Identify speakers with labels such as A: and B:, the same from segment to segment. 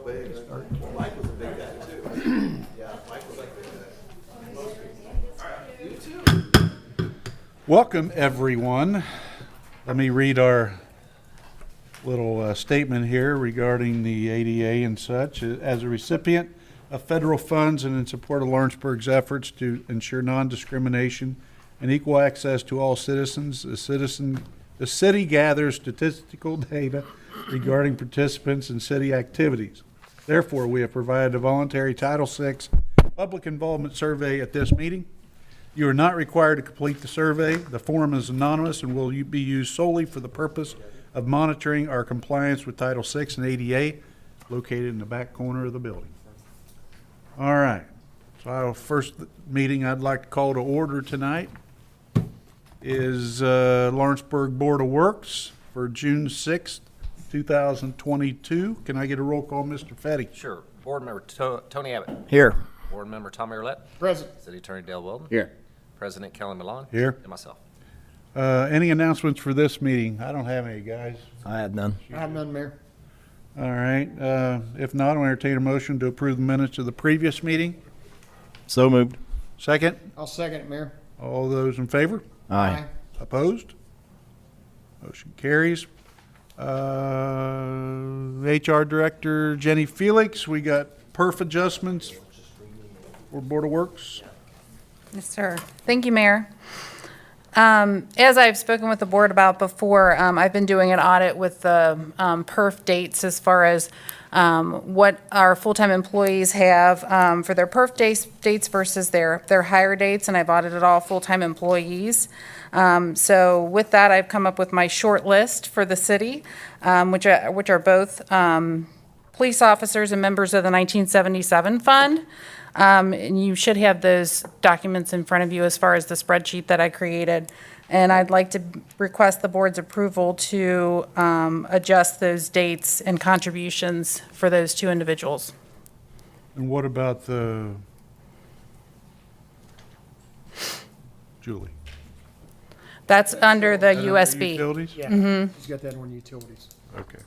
A: big. Mike was a big guy too. Yeah, Mike was like most people. You too.
B: Welcome, everyone. Let me read our little statement here regarding the ADA and such. As a recipient of federal funds and in support of Lawrenceburg's efforts to ensure non-discrimination and equal access to all citizens, the city gathers statistical data regarding participants in city activities. Therefore, we have provided a voluntary Title VI public involvement survey at this meeting. You are not required to complete the survey. The form is anonymous and will be used solely for the purpose of monitoring our compliance with Title VI and ADA, located in the back corner of the building. All right. So our first meeting I'd like to call to order tonight is Lawrenceburg Board of Works for June 6th, 2022. Can I get a roll call, Mr. Fetty?
C: Sure. Board Member Tony Abbott.
D: Here.
C: Board Member Tommy Roulette.
D: Present.
C: City Attorney Dale Weldon.
D: Here.
C: President Kelly Milan.
B: Here.
C: And myself.
B: Any announcements for this meeting? I don't have any, guys.
D: I have none.
E: I have none, Mayor.
B: All right. If not, I'll entertain a motion to approve the minutes of the previous meeting.
D: So moved.
B: Second.
E: I'll second it, Mayor.
B: All those in favor?
D: Aye.
B: Opposed? Motion carries. HR Director Jenny Felix, we got perf adjustments for Board of Works.
F: Yes, sir. Thank you, Mayor. As I've spoken with the board about before, I've been doing an audit with the perf dates as far as what our full-time employees have for their perf dates versus their hire dates, and I've audited all full-time employees. So with that, I've come up with my short list for the city, which are both police officers and members of the 1977 fund. And you should have those documents in front of you as far as the spreadsheet that I created. And I'd like to request the board's approval to adjust those dates and contributions for those two individuals.
B: And what about the Julie?
F: That's under the
B: Is that under
F: USB.
B: Utilities?
E: Yeah. He's got that on utilities.
B: Okay.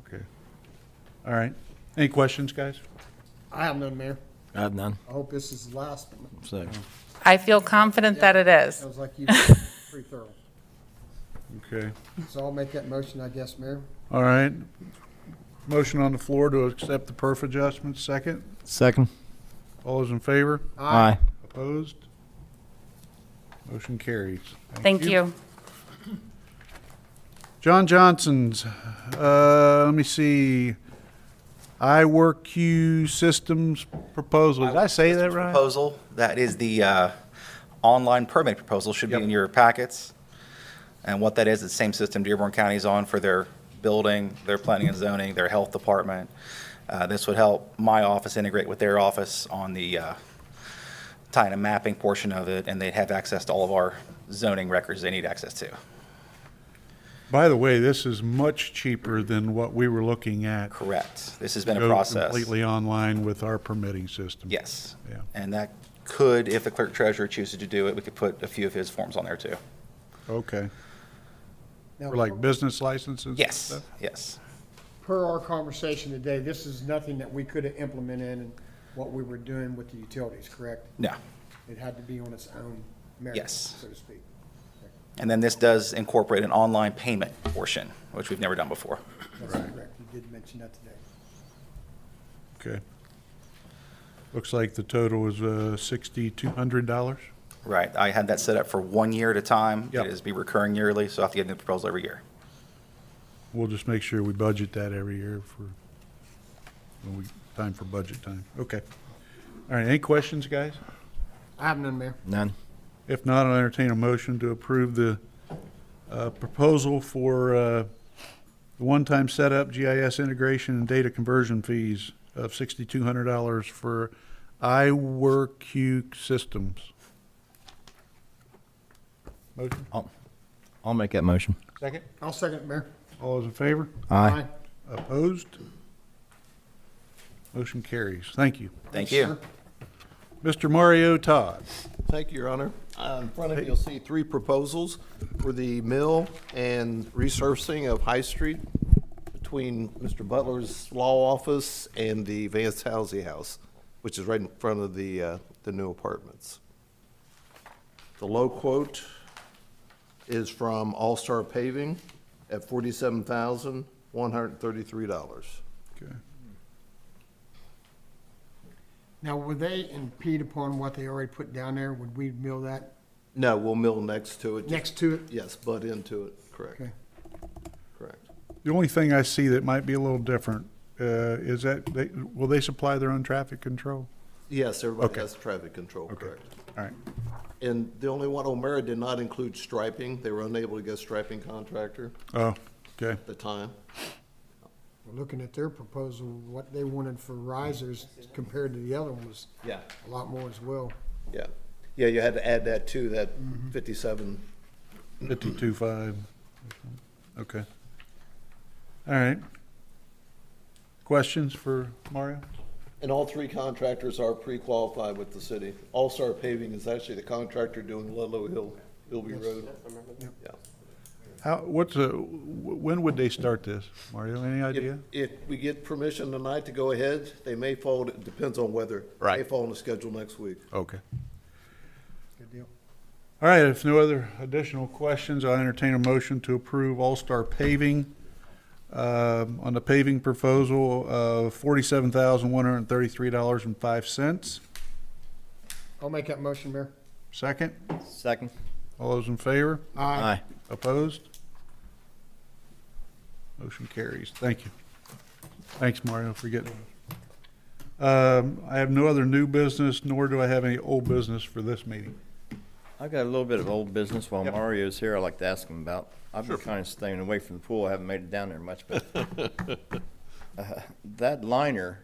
B: Okay. All right. Any questions, guys?
E: I have none, Mayor.
D: I have none.
E: I hope this is the last.
D: So,
F: I feel confident that it is.
E: Sounds like you were pretty thorough.
B: Okay.
E: So I'll make that motion, I guess, Mayor.
B: All right. Motion on the floor to accept the perf adjustments. Second.
D: second.
B: All those in favor?
D: Aye.
B: Opposed? Motion carries.
F: Thank you.
B: John Johnson's, let me see, iWorkQ Systems proposal. Did I say that right?
G: Proposal, that is the online permit proposal, should be
B: Yep.
G: in your packets. And what that is, it's the same system Dearborn County is on for their building, their planning and zoning, their health department. This would help my office integrate with their office on the kind of mapping portion of it, and they'd have access to all of our zoning records they need access to.
B: By the way, this is much cheaper than what we were looking at.
G: Correct. This has been a
B: Go
G: process.
B: completely online with our permitting system.
G: Yes.
B: Yeah.
G: And that could, if the clerk treasurer chooses to do it, we could put a few of his forms on there too.
B: Okay.
E: Now,
B: For like business licenses and
G: Yes,
B: stuff?
G: yes.
E: per our conversation today, this is nothing that we could have implemented in what we were doing with the utilities, correct?
G: No.
E: It had to be on its own merit,
G: Yes.
E: so to speak.
G: And then this does incorporate an online payment portion, which we've never done before.
E: That's correct. You did mention that today.
B: Okay. Looks like the total was $6,200.
G: Right, I had that set up for 1 year at a time.
B: Yep.
G: It is be recurring yearly, so I have to get a new proposal every year.
B: We'll just make sure we budget that every year for, time for budget time. Okay. All right, any questions, guys?
E: I have none, Mayor.
D: None.
B: If not, I'll entertain a motion to approve the proposal for the one-time setup, GIS integration, and data conversion fees of $6,200 for iWorkQ Systems. Motion?
D: I'll make that motion.
B: Second.
E: I'll second it, Mayor.
B: All those in favor?
D: Aye.
B: Opposed? Motion carries. Thank you.
G: Thank
E: Yes,
G: you.
E: sir.
B: Mr. Mario Todd.
A: Thank you, Your Honor. In front of you, you'll see three proposals for the mill and resurfacing of High Street between Mr. Butler's law office and the Vance Housing House, which is right in front of the new apartments. The low quote is from All Star Paving at $47,133.
B: Okay.
E: Now, would they impede upon what they already put down there? Would we mill that
A: No, we'll mill next to it.
E: next to it?
A: Yes, butt into it, correct,
E: Okay.
A: correct.
B: The only thing I see that might be a little different is that will they supply their own traffic control?
A: Yes, everybody
B: Okay.
A: has traffic control, correct.
B: All right.
A: And the only one, O'Mara did not include striping. They were unable to get a striping contractor
B: Oh, okay.
A: at the time.
E: Well, looking at their proposal, what they wanted for risers compared to the other one was
A: Yeah.
E: a lot more as well.
A: Yeah, yeah, you had to add that to that 57.
B: 52.5. Okay. All right. Questions for Mario?
A: And all three contractors are pre-qualified with the city. All Star Paving is actually the contractor doing Ludlow Hill, Hillby Road. Yeah.
B: When would they start this, Mario? Any idea?
A: If we get permission tonight to go ahead, they may fall, it depends on weather.
B: Right.
A: May fall on the schedule next week.
B: Okay.
E: Good deal.
B: All right, if no other additional questions, I'll entertain a motion to approve All-Star Paving on the paving proposal of $47,133.05.
E: I'll make that motion, Mayor.
B: Second?
D: Second.
B: All those in favor?
D: Aye.
B: Opposed? Motion carries. Thank you. Thanks, Mario, for getting I have no other new business, nor do I have any old business for this meeting.
D: I've got a little bit of old business while
B: Yep.
D: Mario's here I'd like to ask him about. I've been kind of staying away from the pool. I haven't made it down there much, but that liner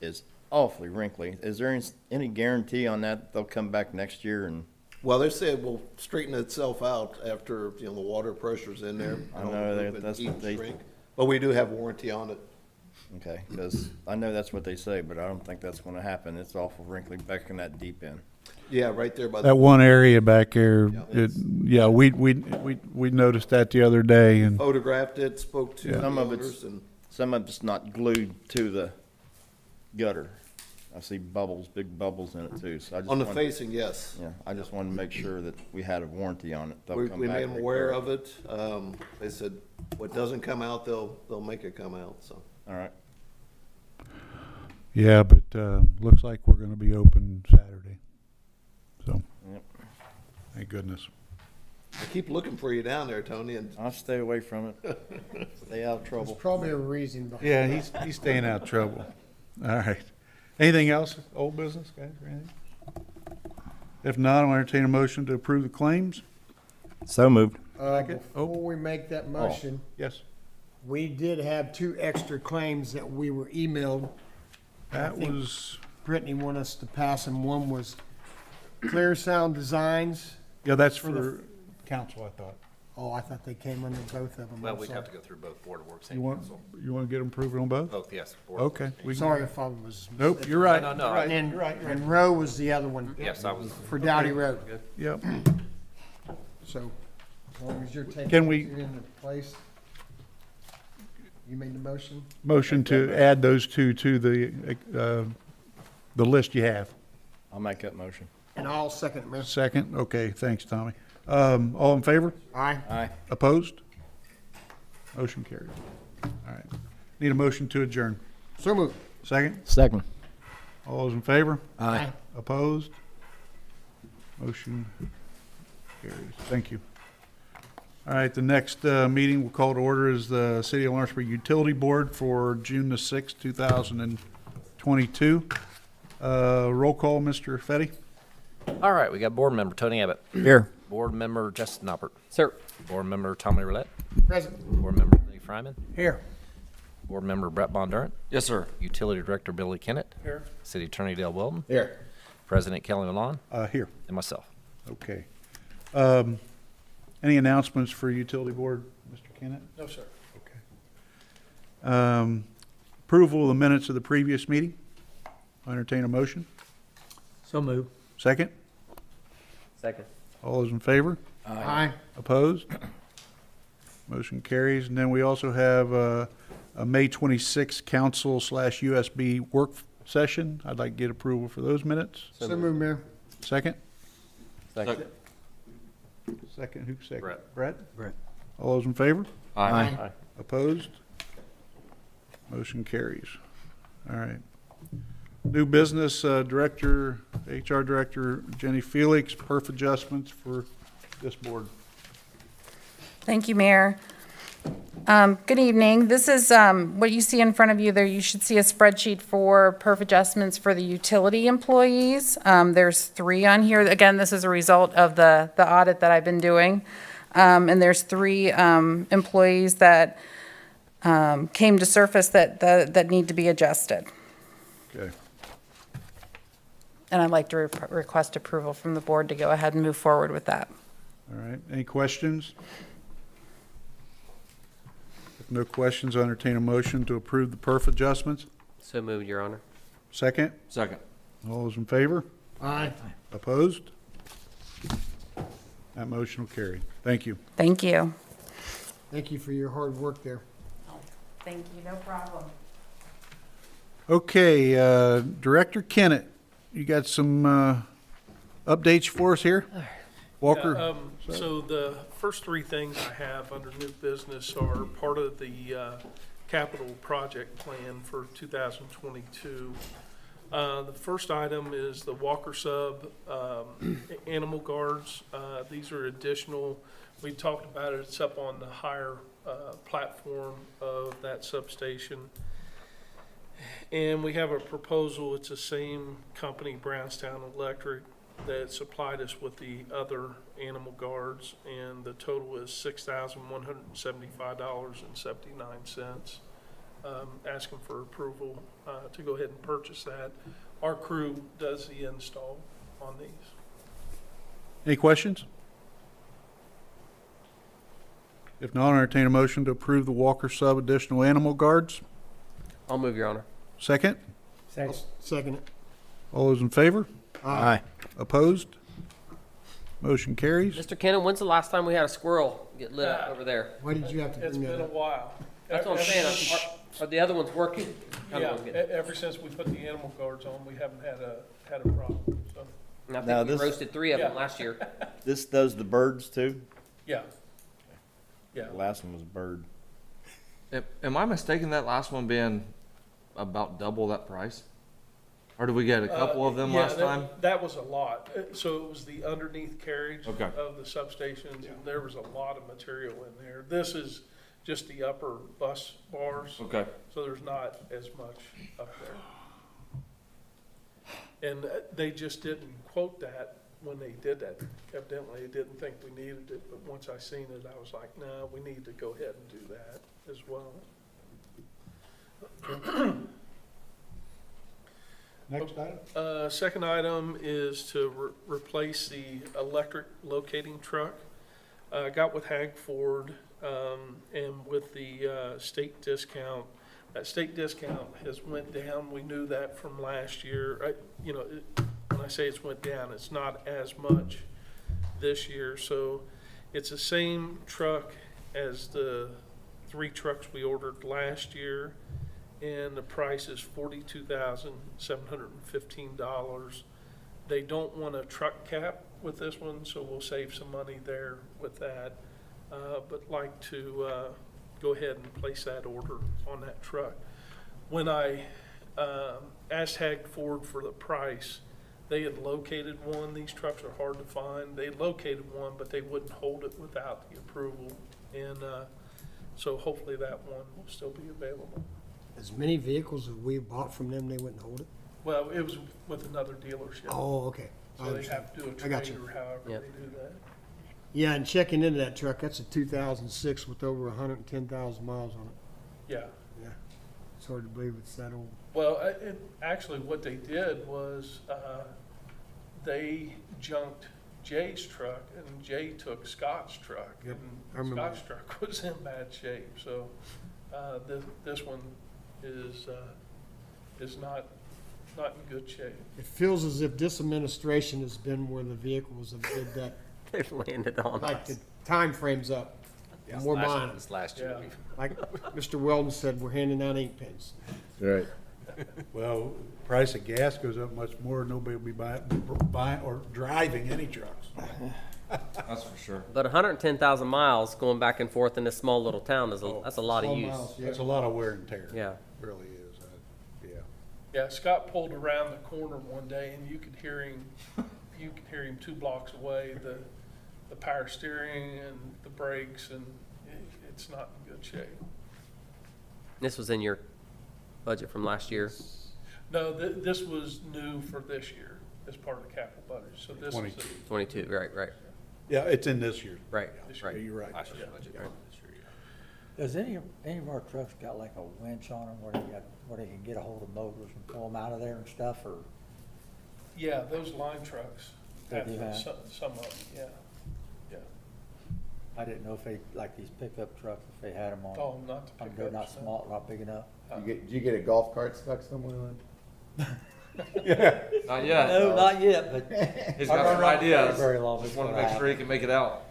D: is awfully wrinkly. Is there any guarantee on that they'll come back next year and?
A: Well, they said it will straighten itself out after, the water pressure's in there.
D: I know,
A: It'll
D: that's
A: heat
D: what they-
A: shrink. But we do have warranty on it.
D: Okay, because I know that's what they say, but I don't think that's going to happen. It's awful wrinkly back in that deep end.
A: Yeah, right there by
B: That
A: the,
B: one area back there,
A: Yeah.
B: we noticed that the other day, and
A: photographed it, spoke to
B: Yeah.
A: the
D: Some of
A: owners,
D: it's-
A: and
D: Some of it's not glued to the gutter. I see bubbles, big bubbles in it too, so I just
A: on the
D: wanted-
A: facing, yes.
D: Yeah, I just wanted to make sure that we had a warranty on it. They'll
A: We
D: come
A: we
D: back
A: made
D: and
A: them aware
D: repair
A: of it. They said, what doesn't come out, they'll make it come out, so.
D: All right.
B: yeah, but looks like we're gonna be open Saturday. So,
D: Yep.
B: thank goodness.
A: I keep looking for you down there, Tony, and
D: I'll stay away from it. Stay out of
E: There's
D: trouble.
E: probably a reason behind
B: Yeah, he's staying out of trouble. All right. Anything else, old business, guys, or anything? If not, I'll entertain a motion to approve the claims.
D: So moved.
B: Second. Oh.
E: Before we make that motion,
B: Yes.
E: we did have 2 extra claims that we were emailed.
B: That
E: think-
B: was,
E: Brittany wanted us to pass them. One was Clear Sound Designs.
B: yeah, that's
E: For the-
B: for council, I thought.
E: Oh, I thought they came under both of them.
C: Well,
E: I'm
C: we'd
E: sorry.
C: have to go through both Board of Works
B: You
C: and
B: want,
C: Council.
B: you want to get them approved on both?
C: Both, yes. Board of
B: Okay.
C: Works.
B: we can-
E: Sorry if I was.
B: Nope, you're right.
C: No, no,
B: You're right.
E: And then,
B: You're right. You're right.
E: and Rowe was the other one
C: Yes, I was,
E: for Dowdy Road.
B: Yep.
E: So as long as you're taking
B: Can we-
E: it into place. You made the motion?
B: Motion to add those two to the list you have.
D: I'll make that motion.
E: And I'll second it, Mayor.
B: Second? Okay, thanks, Tommy. All in favor?
E: Aye.
D: Aye.
B: Opposed? Motion carried. All right. Need a motion to adjourn.
E: So moved.
B: Second?
D: Second.
B: All those in favor?
E: Aye.
B: Opposed? Motion carries. Thank you. All right, the next meeting we'll call to order is the City of Lawrenceburg Utility Board for June the 6th, 2022. Roll call, Mr. Fetty?
C: all right, we got Board Member Tony Abbott.
D: Here.
C: Board Member Justin Noppert.
D: Sir.
C: Board Member Tommy Roulette.
E: Present.
C: Board Member Lee Fryman.
E: Here.
C: Board Member Brett Bondurant.
D: Yes, sir.
C: Utility Director Billy Kennett.
B: Here.
C: City Attorney Dale Weldon.
D: Here.
C: President Kelly Malone.
B: Here.
C: And myself.
B: Okay. Any announcements for Utility Board, Mr. Kennett?
E: No, sir.
B: Okay. Approval of the minutes of the previous meeting. I'll entertain a motion.
H: So moved.
B: Second?
H: Second.
B: All those in favor?
E: Aye.
B: Opposed? Motion carries. And then we also have a May 26 council/USB work session. I'd like to get approval for those minutes.
E: So moved, Mayor.
B: Second?
H: Second.
B: Second, who second?
C: Brett.
B: Brett?
H: Brett.
B: All those in favor?
E: Aye.
B: Opposed? Motion carries. All right. New business, Director, HR Director Jenny Felix, perf adjustments for this board.
F: Thank you, Mayor. Good evening. This is what you see in front of you there. You should see a spreadsheet for perf adjustments for the utility employees. There's 3 on here. Again, this is a result of the audit that I've been doing. And there's 3 employees that came to surface that need to be adjusted.
B: Okay.
F: And I'd like to request approval from the board to go ahead and move forward with that.
B: All right. Any questions? If no questions, I'll entertain a motion to approve the perf adjustments.
H: So moved, Your Honor.
B: Second?
H: Second.
B: All those in favor?
E: Aye.
B: Opposed? That motion will carry. Thank you.
F: Thank you.
E: Thank you for your hard work there.
F: Thank you, no problem.
B: Okay, Director Kennett, you got some updates for us here? Walker?
I: So the first 3 things I have under new business are part of the capital project plan for 2022. The first item is the Walker Sub animal guards. These are additional. We talked about it. It's up on the higher platform of that substation. And we have a proposal. It's the same company, Brownstown Electric, that supplied us with the other animal guards, and the total is $6,175.79. Asking for approval to go ahead and purchase that. Our crew does the install on these.
B: Any questions? If not, I'll entertain a motion to approve the Walker Sub additional animal guards.
H: I'll move, Your Honor.
B: Second?
E: Second it.
B: All those in favor?
E: Aye.
B: Opposed? Motion carries.
H: Mr. Kennon, when's the last time we had a squirrel get lit up over there?
E: Why did you have to
I: It's
E: bring
I: been
E: that
I: a
E: up?
I: while.
H: That's what I'm saying. Are the other ones working?
I: Yeah, ever since we put the animal guards on, we haven't had a problem, so,
H: And I
D: Now
H: think we
D: this-
H: roasted 3 of them
I: Yeah.
H: last year.
D: This does the birds too?
I: yeah. Yeah.
D: The last one was a bird.
J: Am I mistaken that last one being about double that price? Or did we get a couple of them
I: Yeah,
J: last time?
I: That was a lot. So it was the underneath carriage
J: Okay.
I: of the substations, and there was a lot of material in there. This is just the upper bus bars,
J: Okay.
I: so there's not as much up there. And they just didn't quote that when they did that. Evidently, they didn't think we needed it, but once I seen it, I was like, no, we need to go ahead and do that as well.
B: Next item?
I: Second item is to replace the electric locating truck. Got with Hag Ford, and with the state discount. That state discount has went down. We knew that from last year. When I say it's went down, it's not as much this year. So it's the same truck as the 3 trucks we ordered last year, and the price is $42,715. They don't want a truck cap with this one, so we'll save some money there with that. But like to go ahead and place that order on that truck. When I asked Hag Ford for the price, they had located one. These trucks are hard to find. They located one, but they wouldn't hold it without the approval. And so hopefully that one will still be available.
E: As many vehicles as we bought from them, they wouldn't hold it?
I: Well, it was with another dealership.
E: Oh, okay. I
I: So they
E: understand.
I: have to do a
E: I got
I: trade
E: you.
I: or however
H: Yep.
I: they do that.
E: Yeah, and checking into that truck, that's a 2006 with over 110,000 miles on it.
I: Yeah.
E: Yeah. It's hard to believe it's that old.
I: Well, actually, what they did was, they junked Jay's truck, and Jay took Scott's truck.
E: Yep, I
I: And
E: remember
I: Scott's truck was in bad shape, so, this one is not in good shape.
E: It feels as if this administration has been where the vehicles have did that,
H: They've landed on
E: like the
H: us.
E: time frame's up. And we're buying them.
C: This last year,
I: Yeah.
E: Like Mr. Weldon said, we're handing out ink pens.
D: Right.
B: Well, price of gas goes up much more, nobody will be buying or driving any trucks.
J: That's for sure.
H: But 110,000 miles going back and forth in this small little town is that's a lot of
E: Small
H: use.
E: miles, yeah.
B: That's a lot of wear and tear.
H: Yeah.
B: Really is, yeah.
I: Yeah, Scott pulled around the corner one day and you could hear him 2 blocks away, the power steering and the brakes, and it's not in good shape.
H: This was in your budget from last year.
I: No, this was new for this year as part of the capital budget, so this is.
B: 22.
H: 22, right.
B: Yeah, it's in this year.
H: Right,
B: Yeah,
H: right.
B: you're right.
C: last year's budget.
K: Does any of our trucks got like a winch on them where they can get a hold of motors and pull them out of there and stuff, or?
I: Yeah, those line trucks
K: They
I: have
K: do have?
I: some of them, yeah.
K: I didn't know if they, like these pickup trucks, if they had them on.
I: Oh, not the
K: They're not
I: pickups, no.
K: small, not big enough.
D: Did you get a golf cart stuck somewhere, Lynn?
J: Not yet.
K: No, not yet, but.
J: He's
K: I
J: got
K: don't
J: some
K: run
J: ideas.
K: very long
J: Just
K: before
J: want to
K: that
J: make sure he can make it out.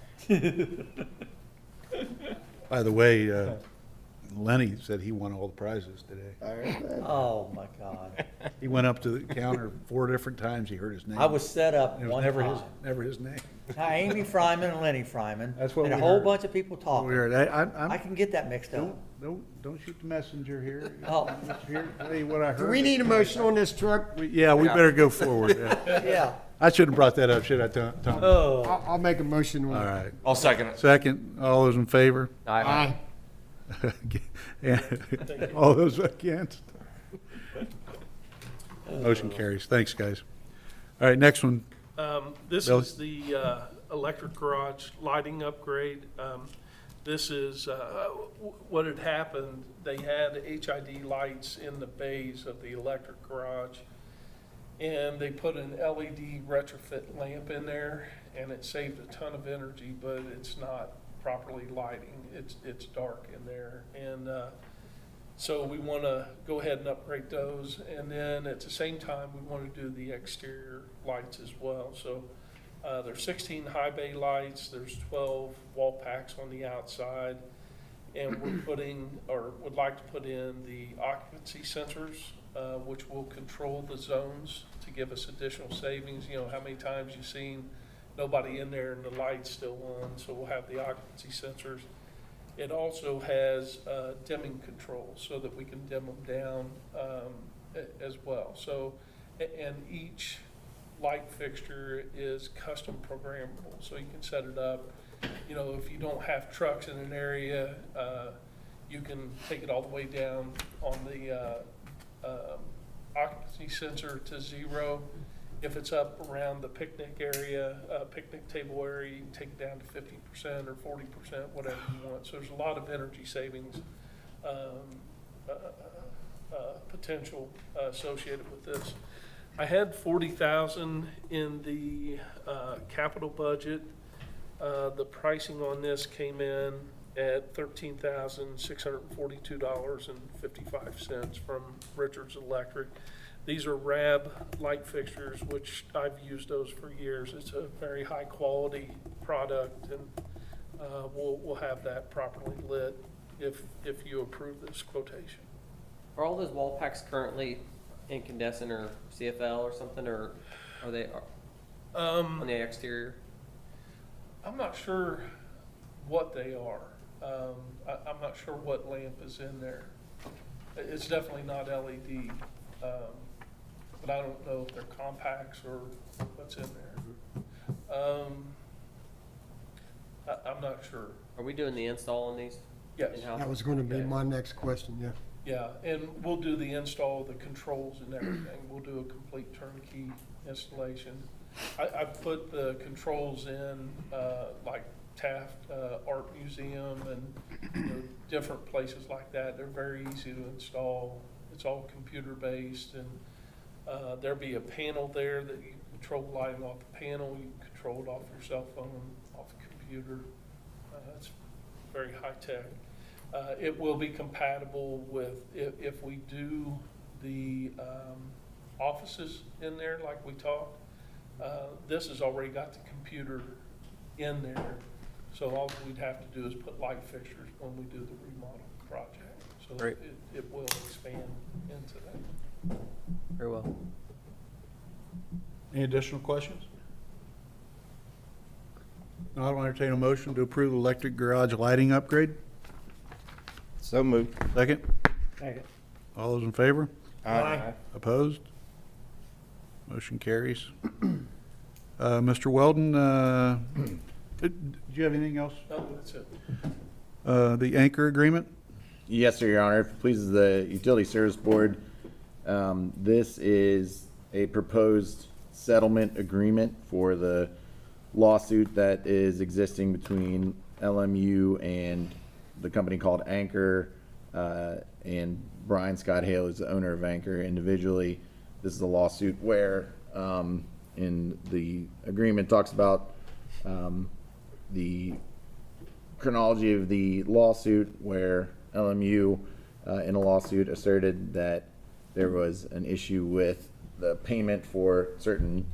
B: By the way, Lenny said he won all the prizes today.
D: I heard that.
K: Oh, my God.
B: He went up to the counter 4 different times, he heard his name.
K: I was set up
B: It was
K: one
B: never
K: time.
B: never his name.
K: Now, Amy Fryman and Lenny Fryman.
B: That's what
K: and a
B: we
K: whole
B: heard.
K: bunch of people talking.
B: Weird.
K: I can get that mixed up.
B: Don't shoot the messenger here.
K: Oh.
B: Here, tell you what I
E: Do
B: heard.
E: we need a motion on this truck?
B: Yeah, we better go forward. Yeah.
K: Yeah.
B: I shouldn't have brought that up, should I, Tom?
K: Oh.
E: I'll make a motion on it.
B: All right.
J: I'll second it.
B: Second, all those in favor?
E: Aye.
B: All those against? Motion carries. Thanks, guys. All right, next one.
I: This
B: Bill?
I: is the electric garage lighting upgrade. This is what had happened. They had HID lights in the bays of the electric garage, and they put an LED retrofit lamp in there, and it saved a ton of energy, but it's not properly lighting. It's dark in there, and so we want to go ahead and upgrade those, and then at the same time we want to do the exterior lights as well. So there's 16 high bay lights, there's 12 wall packs on the outside, and we're putting, or would like to put in the occupancy sensors, which will control the zones to give us additional savings. You know, how many times you've seen nobody in there and the light's still on, so we'll have the occupancy sensors. It also has dimming controls so that we can dim them down as well. So, and each light fixture is custom programmable, so you can set it up. You know, if you don't have trucks in an area, you can take it all the way down on the occupancy sensor to 0. If it's up around the picnic area, picnic table area, you can take it down to 50% or 40%, whatever you want. So there's a lot of energy savings potential associated with this. I had 40,000 in the capital budget. The pricing on this came in at $13,642.55 from Richards Electric. These are RAB light fixtures, which I've used those for years. It's a very high quality product, and we'll have that properly lit if you approve this quotation.
H: Are all those wall packs currently incandescent or CFL or something, or are they on the exterior?
I: I'm not sure what they are. I'm not sure what lamp is in there. It's definitely not LED, but I don't know if they're compacts or what's in there. I'm not sure.
H: Are we doing the install on these?
I: Yes.
H: in-house?
E: That was going to be my next question, yeah.
I: Yeah, and we'll do the install, the controls and everything. We'll do a complete turnkey installation. I put the controls in, like Taft Art Museum and different places like that. They're very easy to install. It's all computer-based, and there'll be a panel there that you control lighting off the panel. You can control it off your cell phone, off the computer. It's very high-tech. It will be compatible with, if we do the offices in there like we talked, this has already got the computer in there So all we'd have to do is put light fixtures when we do the remodel project. So
H: Great.
I: it will expand into that.
H: Very well.
B: Any additional questions? No, I'll entertain a motion to approve electric garage lighting upgrade.
D: So moved.
B: Second?
K: Second.
B: All those in favor?
E: Aye.
B: Opposed? Motion carries. Mr. Weldon, did you have anything else?
I: No, that's it.
B: The anchor agreement?
D: Yes, sir, Your Honor. If it pleases the Utility Service Board, this is a proposed settlement agreement for the lawsuit that is existing between LMU and the company called Anchor, and Brian Scott Hale is the owner of Anchor individually. This is a lawsuit where, in the agreement talks about the chronology of the lawsuit where LMU in a lawsuit asserted that there was an issue with the payment for certain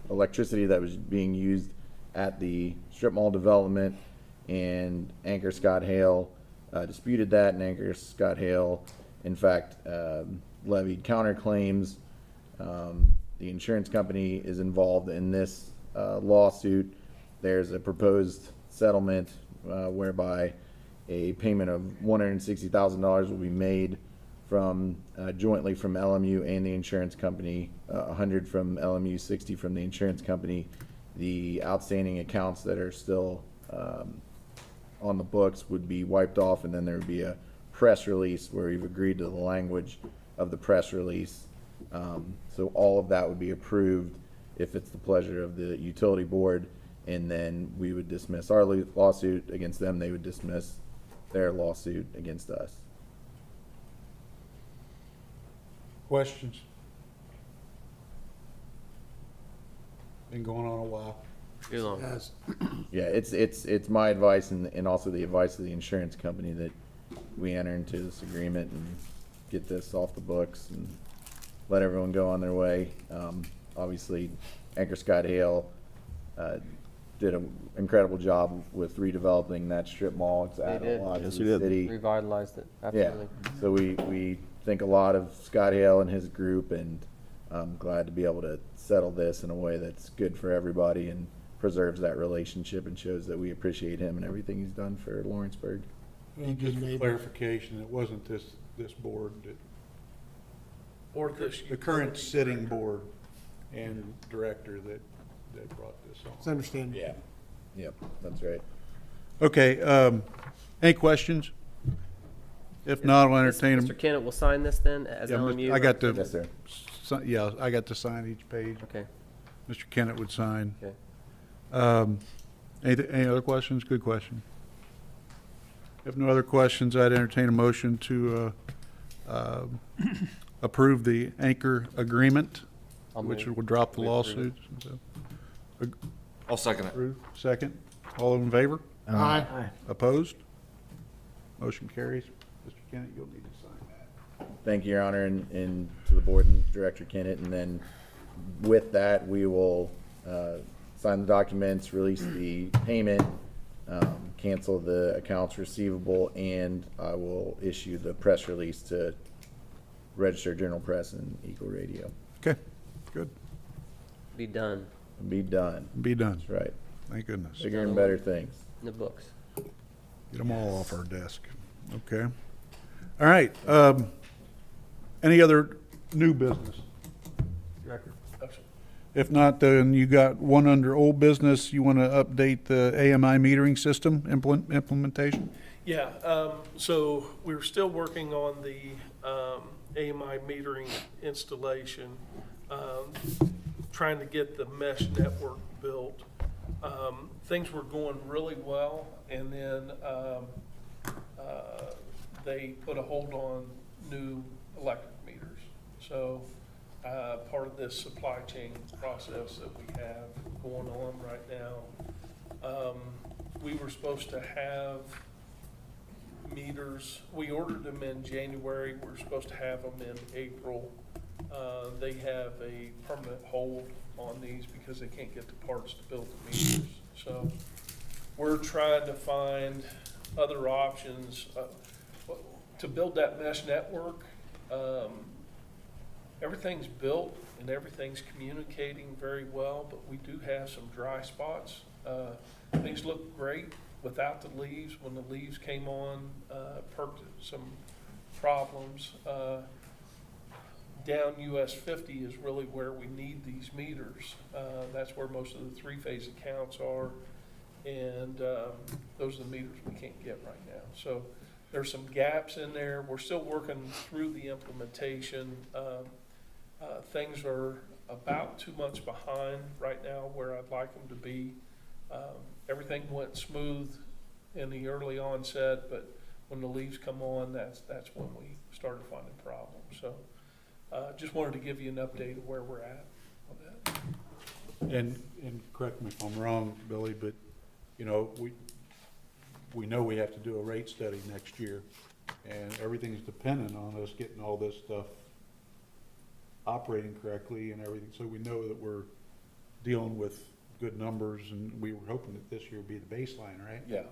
D: electricity that was being used at the strip mall development, and Anchor Scott Hale disputed that, and Anchor Scott Hale in fact levied counterclaims. The insurance company is involved in this lawsuit. There's a proposed settlement whereby a payment of $160,000 will be made from jointly from LMU and the insurance company, 100 from LMU, 60 from the insurance company. The outstanding accounts that are still on the books would be wiped off, and then there would be a press release where we've agreed to the language of the press release. So all of that would be approved if it's the pleasure of the utility board, and then we would dismiss our lawsuit against them. They would dismiss their lawsuit against us.
B: Questions? Been going on a while.
H: Too long.
D: Yeah, it's my advice and also the advice of the insurance company that we enter into this agreement and get this off the books and let everyone go on their way. Obviously, Anchor Scott Hale did an incredible job with redeveloping that strip mall. It's added a lot to the city.
H: Revitalized it,
D: Yeah,
H: absolutely.
D: so we think a lot of Scott Hale and his group, and I'm glad to be able to settle this in a way that's good for everybody and preserves that relationship and shows that we appreciate him and everything he's done for Lawrenceburg.
B: And just for clarification, it wasn't this board,
I: Or this.
B: the current sitting board and director that brought this
E: It's
B: on.
E: understandable.
D: Yeah. Yep, that's right.
B: Okay, any questions? If not, I'll entertain them.
H: Mr. Kennett will sign this then as
B: Yeah,
H: LMU?
B: I got
D: Yes,
B: to,
D: sir.
B: yeah, I got to sign each page.
H: Okay,
B: Mr. Kennett would sign.
H: okay.
B: Any other questions? Good question. If no other questions, I'd entertain a motion to approve the anchor agreement,
H: I'll
B: which
H: move.
B: will drop the
H: We approve
B: lawsuits. So,
J: I'll second it.
B: approve. Second. All in favor?
E: Aye.
B: Opposed? Motion carries. Mr. Kennett, you'll need to sign that.
D: Thank you, Your Honor, and to the board and Director Kennett. And then with that, we will sign the documents, release the payment, cancel the accounts receivable, and I will issue the press release to Register Journal Press and Eagle Radio.
B: Okay, good.
H: Be done
D: Be done.
B: Be done.
D: That's right.
B: Thank goodness.
D: Bigger and better things.
H: in the books.
B: Get them all off our desk. Okay. All right. Any other new business? If not, then you got one under old business. You want to update the AMI metering system implementation?
I: Yeah, so we're still working on the AMI metering installation, trying to get the mesh network built. Things were going really well, and then they put a hold on new electric meters. So part of this supply chain process that we have going on right now, we were supposed to have meters. We ordered them in January. We're supposed to have them in April. They have a permanent hold on these because they can't get the parts to build the meters. So we're trying to find other options to build that mesh network. Everything's built and everything's communicating very well, but we do have some dry spots. Things look great without the leaves. When the leaves came on, perked some problems. Down US 50 is really where we need these meters. That's where most of the three-phase accounts are, and those are the meters we can't get right now. So there's some gaps in there. We're still working through the implementation. Things are about 2 months behind right now where I'd like them to be. Everything went smooth in the early onset, but when the leaves come on, that's when we started finding problems. So just wanted to give you an update of where we're at on that.
B: And correct me if I'm wrong, Billy, but, you know, we know we have to do a rate study next year, and everything's dependent on us getting all this stuff operating correctly and everything, so we know that we're dealing with good numbers, and we were hoping that this year would be the baseline, right?
I: Yeah.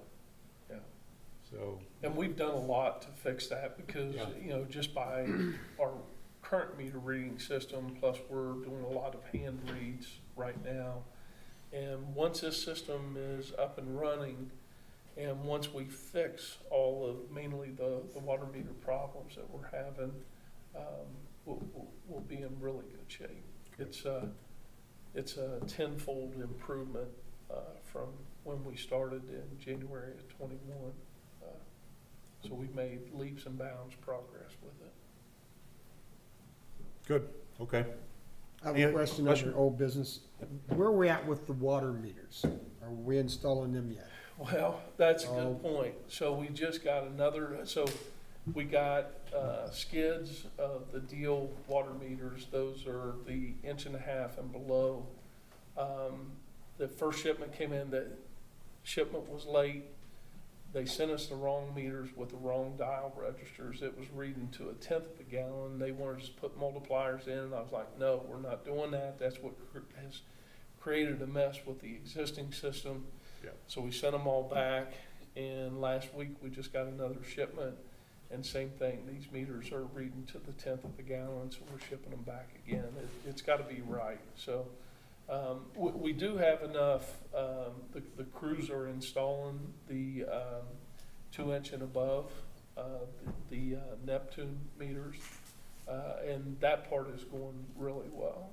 B: So.
I: And we've done a lot to fix that because, you know, just by our current meter reading system, plus we're doing a lot of hand reads right now. And once this system is up and running, and once we fix all of mainly the water meter problems that we're having, we'll be in really good shape. It's a tenfold improvement from when we started in January of 21. So we've made leaps and bounds progress with it.
B: Good, okay.
E: I have
B: Any
E: a
B: other
E: question
B: question?
E: under old business. Where are we at with the water meters? Are we installing them yet?
I: Well, that's a good point. So we just got we got skids of the deal water meters. Those are the 1.5 inches and below. The first shipment came in, the shipment was late. They sent us the wrong meters with the wrong dial registers. It was reading to 1/10 of a gallon. They wanted us to put multipliers in, and I was like, no, we're not doing that. That's what has created a mess with the existing system.
B: Yeah.
I: So we sent them all back, and last week we just got another shipment, and same thing. These meters are reading to the 1/10 of a gallon, so we're shipping them back again. It's got to be right. So we do have enough. The crews are installing the 2-inch and above, the Neptune meters, and that part is going really well.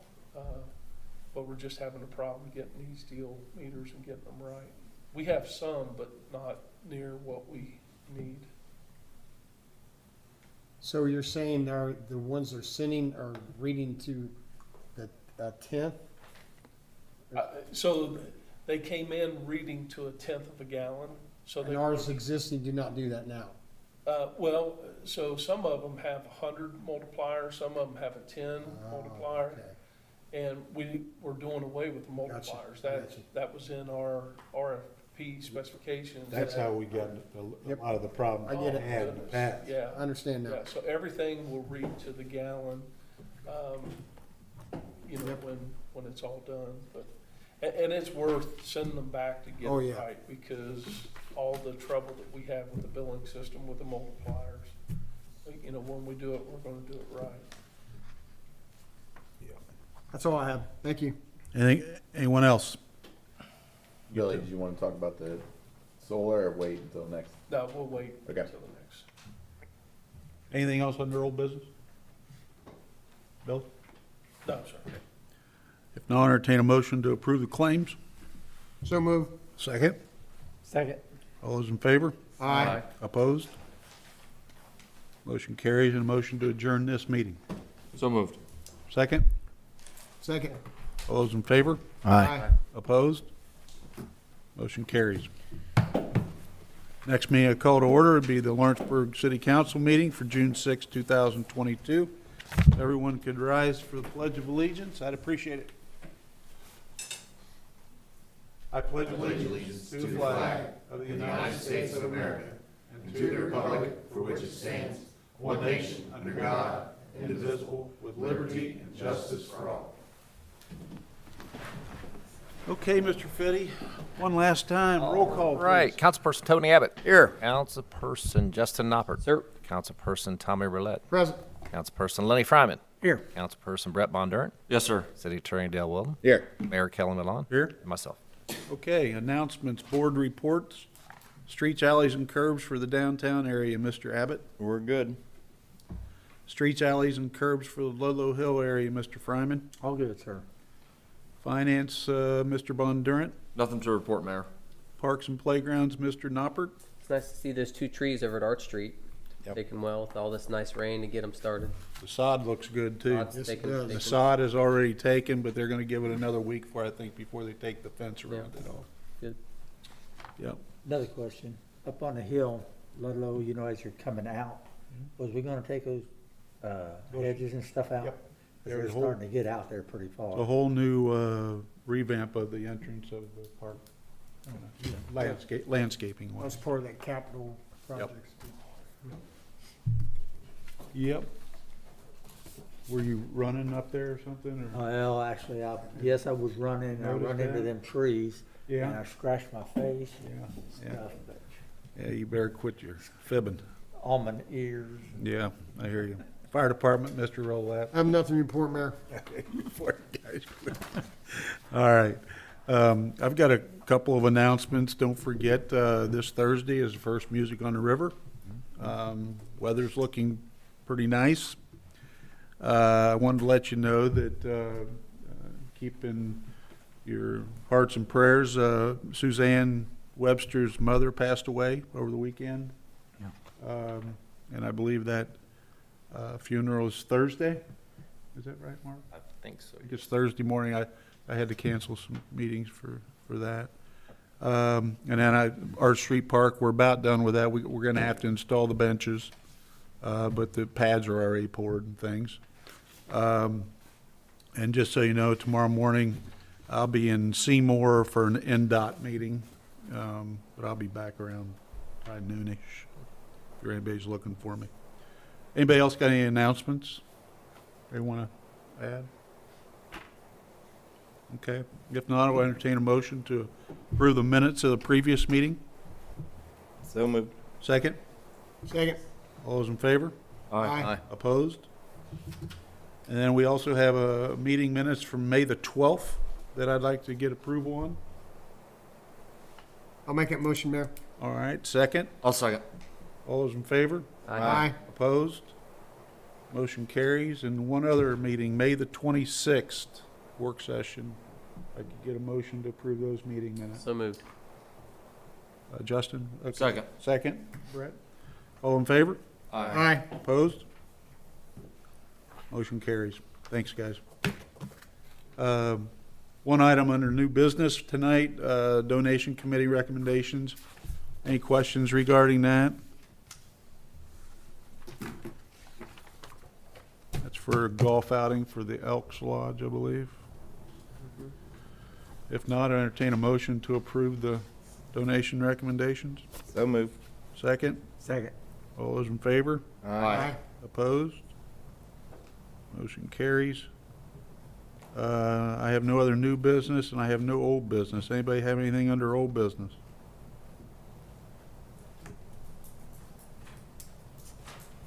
I: But we're just having a problem getting these steel meters and getting them right. We have some, but not near what we need.
E: So you're saying the ones they're sending are reading to the 1/10?
I: So they came in reading to 1/10 of a gallon. So
E: And ours existing do not do that now?
I: Well, so some of them have 100 multipliers, some of them have a 10 multiplier.
E: Okay.
I: And we were doing away with the multipliers.
E: Gotcha.
I: That was in our RFP specifications.
B: That's how we got a lot of the problems
E: I get it.
B: we had in the past.
I: Yeah.
E: I understand now.
I: Yeah, so everything will read to the gallon, you know, when it's all done. But and it's worth sending them back to get
E: Oh,
I: it
E: yeah.
I: right, because all the trouble that we have with the billing system with the multipliers, you know, when we do it, we're gonna do it right.
E: That's all I have. Thank you.
B: Anyone else?
D: Billy, do you want to talk about the solar or wait until next?
I: No, we'll wait
D: Okay.
I: until the next.
B: Anything else under old business? Bill?
I: No, sir.
B: If not, entertain a motion to approve the claims.
E: So move.
B: Second.
K: Second.
B: All those in favor?
E: Aye.
B: Opposed? Motion carries, and a motion to adjourn this meeting.
J: So moved.
B: Second.
E: Second.
B: All those in favor?
E: Aye.
B: Opposed? Motion carries. Next meeting I call to order would be the Lawrenceburg City Council meeting for June 6, 2022. If everyone could rise for the Pledge of Allegiance, I'd appreciate it. I pledge allegiance to the flag of the United States of America and to the republic for which it stands, one nation, under God, indivisible, with liberty and justice for all. Okay, Mr. Fitty, one last time, roll call, please.
C: Right, Councilperson Tony Abbott.
D: Here.
C: Councilperson Justin Noppert.
H: Sir.
C: Councilperson Tommy Roulette.
E: Present.
C: Councilperson Lenny Fryman.
K: Here.
C: Councilperson Brett Bondurant.
J: Yes, sir.
C: City Attorney Dale Wilton.
D: Here.
C: Mayor Kelly Malone.
B: Here.
C: And myself.
B: Okay, announcements, board reports, streets, alleys, and curbs for the downtown area, Mr. Abbott.
D: We're good.
B: Streets, alleys, and curbs for the Ludlow Hill area, Mr. Fryman.
K: All good, sir.
B: Finance, Mr. Bondurant.
J: Nothing to report, Mayor.
B: Parks and playgrounds, Mr. Noppert.
H: It's nice to see those 2 trees over at Arch Street.
D: Yep.
H: Taking well with all this nice rain to get them started.
B: The sod looks good, too.
H: Sod's taking-
E: does.
B: The
H: taking-
B: sod is already taken, but they're gonna give it another week for, I think, before they take the fence around it all.
H: Good.
B: Yep.
K: Another question, up on the hill, Ludlow, you know, as you're coming out, was we gonna take those, hedges and stuff out?
B: Yep.
K: 'Cause
B: There's
K: they're
B: a whole-
K: starting to get out there pretty
B: A
K: far.
B: whole new, revamp of the entrance of the park. Landscaping
E: That's
B: wise.
E: part of that capital project.
B: Yep. Were you running up there or something, or?
K: Well, actually, yes, I was running, I
B: Noticed
K: run into
B: that?
K: them trees, and
B: Yeah.
K: I scratched my face
B: Yeah,
K: and
B: yeah.
K: stuff, but
B: Yeah, you better quit your fibbing.
K: on my ears.
B: Yeah, I hear you. Fire department, Mr. Rolette.
E: I have nothing to report, Mayor.
B: All right. I've got a couple of announcements. Don't forget, this Thursday is the first Music on the River. Weather's looking pretty nice. I wanted to let you know that, keep in your hearts and prayers, Suzanne Webster's mother passed away over the weekend. And I believe that funeral is Thursday. Is that right, Mark?
C: I think so.
B: I think it's Thursday morning. I had to cancel some meetings for that. And then our street park, we're about done with that. We're gonna have to install the benches, but the pads are already poured and things. And just so you know, tomorrow morning, I'll be in Seymour for an NDOT meeting, but I'll be back around by noonish, if anybody's looking for me. Anybody else got any announcements they want to add? Okay, if not, I'll entertain a motion to approve the minutes of the previous meeting.
D: So moved.
B: Second,
E: Second.
B: all those in favor?
E: Aye.
B: Opposed? And then we also have a meeting minutes from May the 12th that I'd like to get approval on.
E: I'll make that motion, Mayor.
B: All right, second,
J: I'll second.
B: all those in favor?
E: Aye.
B: Opposed? Motion carries. And one other meeting, May the 26th, work session. If I could get a motion to approve those meeting minutes.
H: So moved.
B: Justin? Okay.
J: Second.
B: Second, Brett? All in favor?
E: Aye.
B: Opposed? Motion carries. Thanks, guys. One item under new business tonight, donation committee recommendations. Any questions regarding that? That's for a golf outing for the Elks Lodge, I believe. If not, I entertain a motion to approve the donation recommendations.
D: So moved.
B: Second,
K: Second.
B: all those in favor?
E: Aye.
B: Opposed? Motion carries. I have no other new business, and I have no old business. Anybody have anything under old business?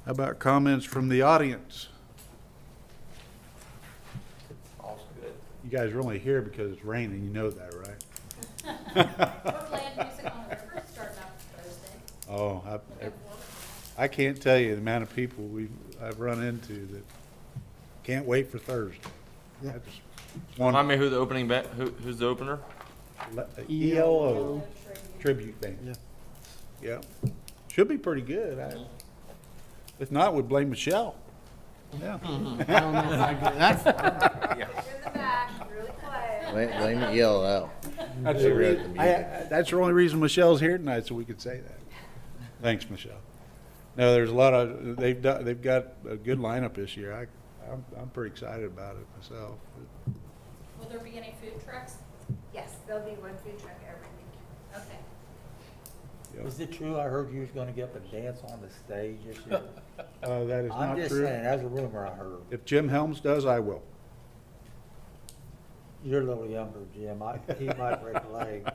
B: How about comments from the audience?
C: All's good.
B: You guys are only here because it's raining, you know that, right?
L: Land Music on the River starting up Thursday.
B: Oh, I can't tell you the amount of people I've run into that can't wait for Thursday. That's one
J: Remind me who the who's the opener?
B: ELO tribute band. Yeah. Should be pretty good. If not, we'd blame Michelle. Yeah.
E: I don't know if I get that.
L: You're in the back, really quiet.
D: Blame the ELL.
B: That's
D: They
B: the
D: wrote
B: reason,
D: the music.
B: that's the only reason Michelle's here tonight, so we could say that. Thanks, Michelle. No, there's a lot of, they've got a good lineup this year. I'm pretty excited about it myself.
L: Will there be any food trucks?
M: Yes, there'll be one food truck every week.
L: Okay.
B: Yep.
K: Is it true I heard you was gonna get up and dance on the stage this year?
B: That is
K: I'm
B: not
K: just
B: true.
K: saying, that's a rumor I heard.
B: If Jim Helms does, I will.
K: You're a little younger, Jim. He might break a leg.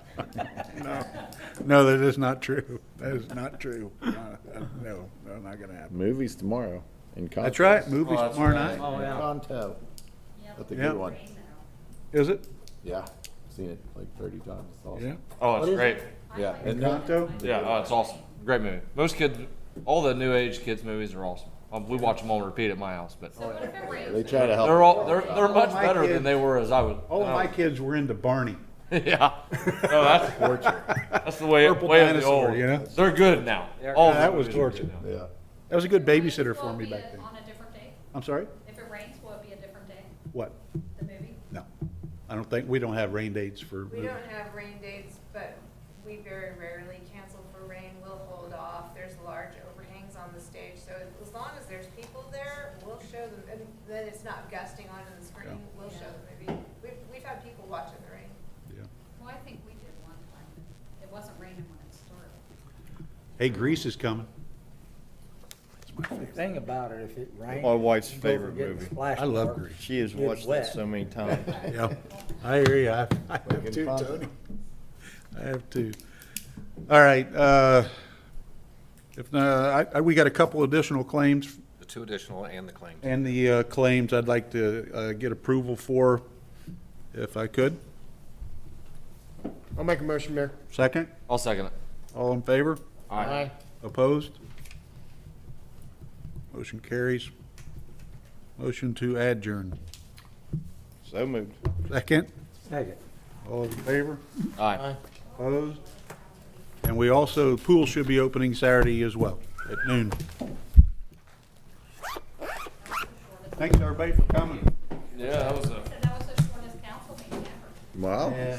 B: No, that is not true. That is not true. No, not gonna happen.
D: Movies tomorrow in Conto.
B: That's right, movies tomorrow night.
K: Oh, yeah.
D: Conto. That's a
B: Yeah.
D: good one.
B: Is it?
D: Yeah, seen it like 30 times. It's awesome.
B: Yeah.
J: Oh, it's great.
D: Yeah. And
B: Encanto?
J: Yeah, oh, it's awesome. Great movie. Most kids, all the new age kids movies are awesome. We watch them on repeat at my house, but
L: So what if it rains?
D: they try to help.
J: they're much
B: my
J: better
B: kids-
J: than they were as I was.
B: All of my kids were into Barney.
J: Yeah. No, that's torture. That's the way,
B: Purple
J: way of the
B: dinosaur,
J: old.
B: you know?
J: They're good now.
H: They are
J: All
H: good.
J: the
B: That was
J: movies are good
B: torture.
J: now.
D: Yeah.
B: That was a good babysitter
L: Will
B: for
L: it
B: me
L: be
B: back then.
L: on a different day?
B: I'm sorry?
L: If it rains, will it be a different day,
B: What?
L: the movie?
B: No. I don't think, we don't have rain dates for
M: We
B: movies.
M: don't have rain dates, but we very rarely cancel for rain. We'll hold off. There's large overhangs on the stage, so as long as there's people there, we'll show them, and then it's not gusting onto the screen, we'll show the movie. We've had people watch in the rain.
B: Yeah.
L: Well, I think we did one time. It wasn't raining when it started.
B: Hey, Grease is coming.
K: The thing about it, if it rains.
N: My wife's
K: don't
N: favorite
K: forget the
N: movie.
K: splash
B: I love
K: part.
B: Grease.
N: She has
K: Gets
N: watched that
K: wet.
N: so many times.
B: Yeah, I hear you. I have
D: Making
B: two,
D: fun.
B: Tony. I have two. All right, if, we got a couple additional claims,
G: The two additional and the claims.
B: and the claims I'd like to get approval for, if I could.
E: I'll make a motion, Mayor.
B: Second?
J: I'll second it.
B: All in favor?
E: Aye.
B: Opposed? Motion carries. Motion to adjourn.
N: So moved.
B: Second?
K: Second.
B: All in favor?
J: Aye.
B: Opposed? And we also, pool should be opening Saturday as well, at noon. Thanks, everybody, for coming.
J: Yeah, that was a.
L: So that was the shortest council meeting ever.
D: Wow.
K: Yeah.